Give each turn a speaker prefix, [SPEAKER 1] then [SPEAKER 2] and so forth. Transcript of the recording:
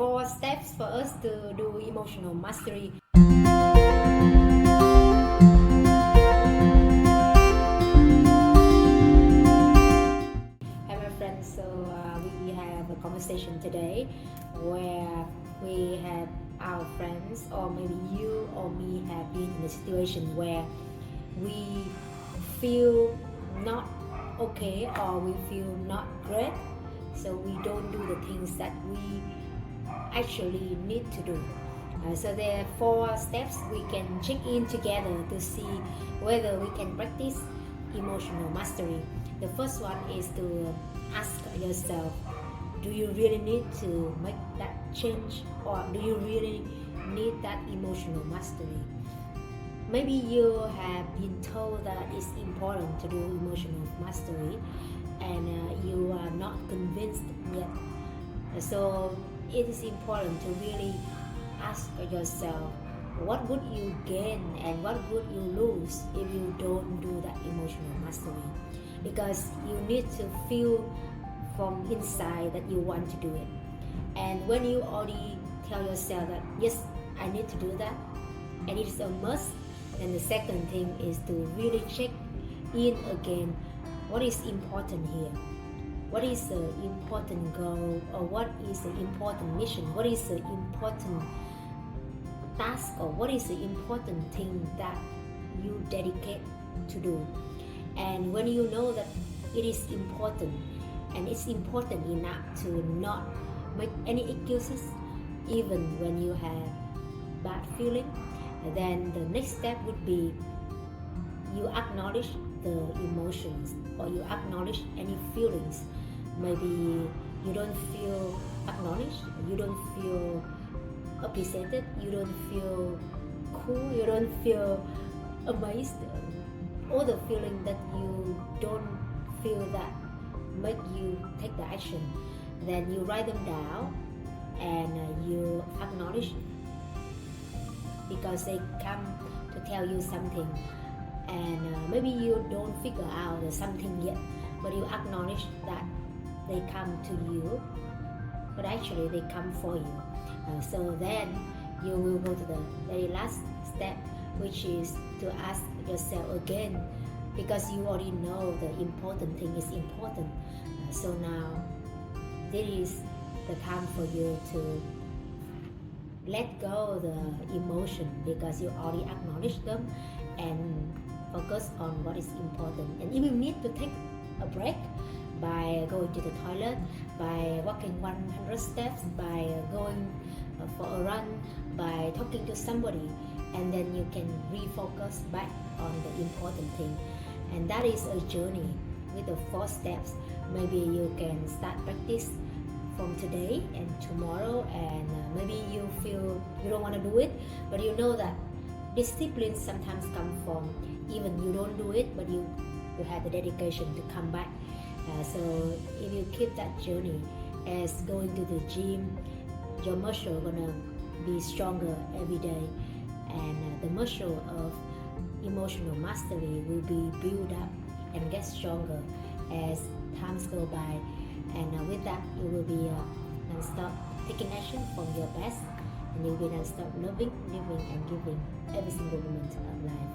[SPEAKER 1] 4 steps for us to do emotional mastery. Hi my friends, so we have a conversation today where we have our friends, or maybe you or me, have been in a situation where we feel not okay or we feel not great, so we don't do the things that we actually need to do. So there are 4 steps we can check in together to see whether we can practice emotional mastery. The first one is to ask yourself, do you really need to make that change, or do you really need that emotional mastery? Maybe you have been told that it's important to do emotional mastery and you are not convinced yet. So it is important to really ask yourself, what would you gain and what would you lose if you don't do that emotional mastery? Because you need to feel from inside that you want to do it. And when you already tell yourself that yes, I need to do that and it is a must, then the second thing is to really check in again, what is important here? What is the important goal, or what is the important mission? What is the important task, or what is the important thing that you dedicate to do? And when you know that it is important, and it's important enough to not make any excuses even when you have bad feeling, then the next step would be you acknowledge the emotions, or you acknowledge any feelings. Maybe you don't feel acknowledged, you don't feel appreciated, you don't feel cool, you don't feel amazed. All the feeling that you don't feel that make you take the action, then you write them down and you acknowledge, because they come to tell you something, and maybe you don't figure out something yet, but you acknowledge that they come to you, but actually they come for you. So then you will go to the very last step, which is to ask yourself again, because you already know the important thing is important. So now this is the time for you to let go the emotion, because you already acknowledge them, and focus on what is important. And if you need to take a break by going to the toilet, by walking 100 steps, by going for a run, by talking to somebody, and then you can refocus back on the important thing. And that is a journey with the 4 steps. Maybe you can start practice from today and tomorrow, and maybe you feel you don't want to do it, but you know that discipline sometimes comes from even you don't do it, but you have the dedication to come back. So if you keep that journey as going to the gym, your muscle gonna be stronger every day, and the muscle of emotional mastery will be built up and get stronger as times go by. And with that, you will be non-stop taking action from your best, and you will non-stop loving, living, and giving every single moment of life.